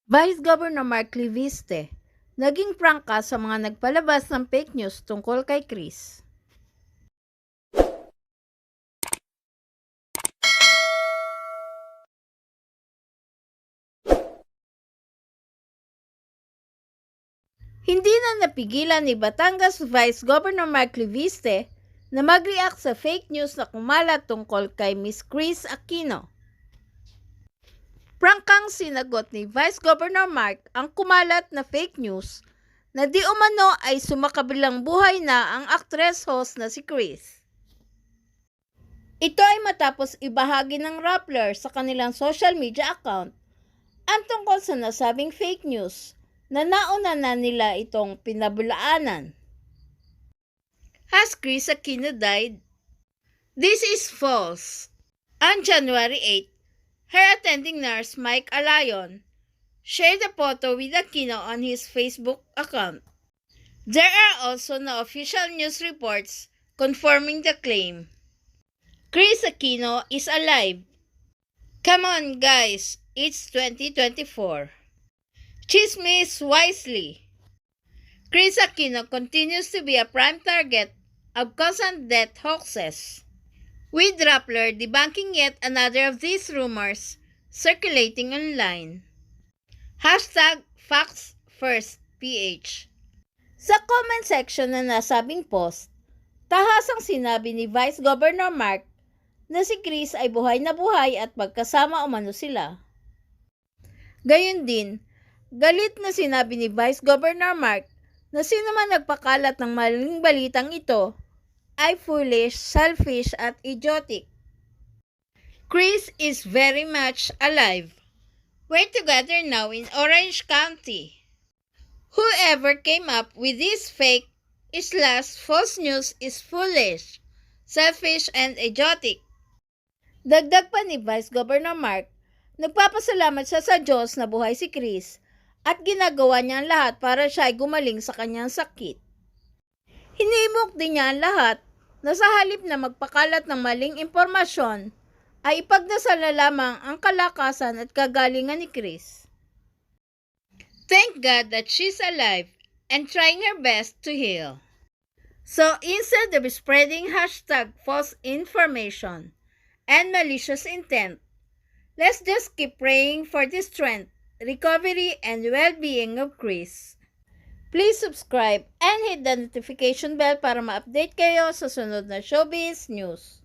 Vice Governor Mark Cliviste, naging prangka sa mga nagpalabas ng fake news tungkol kay Chris. Hindi na napigilan ni Batangas Vice Governor Mark Cliviste na mag-react sa fake news na kumalat tungkol kay Miss Chris Aquino. Prangkang sinagot ni Vice Governor Mark ang kumalat na fake news na di umano ay sumakabilang buhay na ang actress host na si Chris. Ito ay matapos ibahagi ng Rappler sa kanilang social media account ang tungkol sa nasabing fake news na nauna na nila itong pinabulaanan. Has Chris Aquino died? This is false. On January 8, her attending nurse Mike Alayon shared a photo with Aquino on his Facebook account. There are also no official news reports confirming the claim. Chris Aquino is alive. Come on guys, it's 2024. Chismis wisely. Chris Aquino continues to be a prime target of constant death hoaxes, with Rappler debunking yet another of these rumors circulating online. #FactsFirstPH. Sa comment section na nasabing post, tahasang sinabi ni Vice Governor Mark na si Chris ay buhay na buhay at magkasama umano sila. Gayun din, galit na sinabi ni Vice Governor Mark na sino man nagpakalat ng maling balitang ito ay foolish, selfish at idiotic. Chris is very much alive. We're together now in Orange County. Whoever came up with this fake / false news is foolish, selfish and idiotic. Dagdag pa ni Vice Governor Mark, nagpapasalamat siya sa Diyos na buhay si Chris at ginagawa niya ang lahat para siya ay gumaling sa kanyang sakit. Hinimok din niya ang lahat na sa halip na magpakalat ng maling impormasyon ay ipagdasal na lamang ang kalakasan at kagalingan ni Chris. Thank God that she's alive and trying her best to heal. So instead of spreading #false information and malicious intent, let's just keep praying for the strength, recovery, and well-being of Chris. Please subscribe and hit the notification bell para ma-update kayo sa sunod na showbiz news.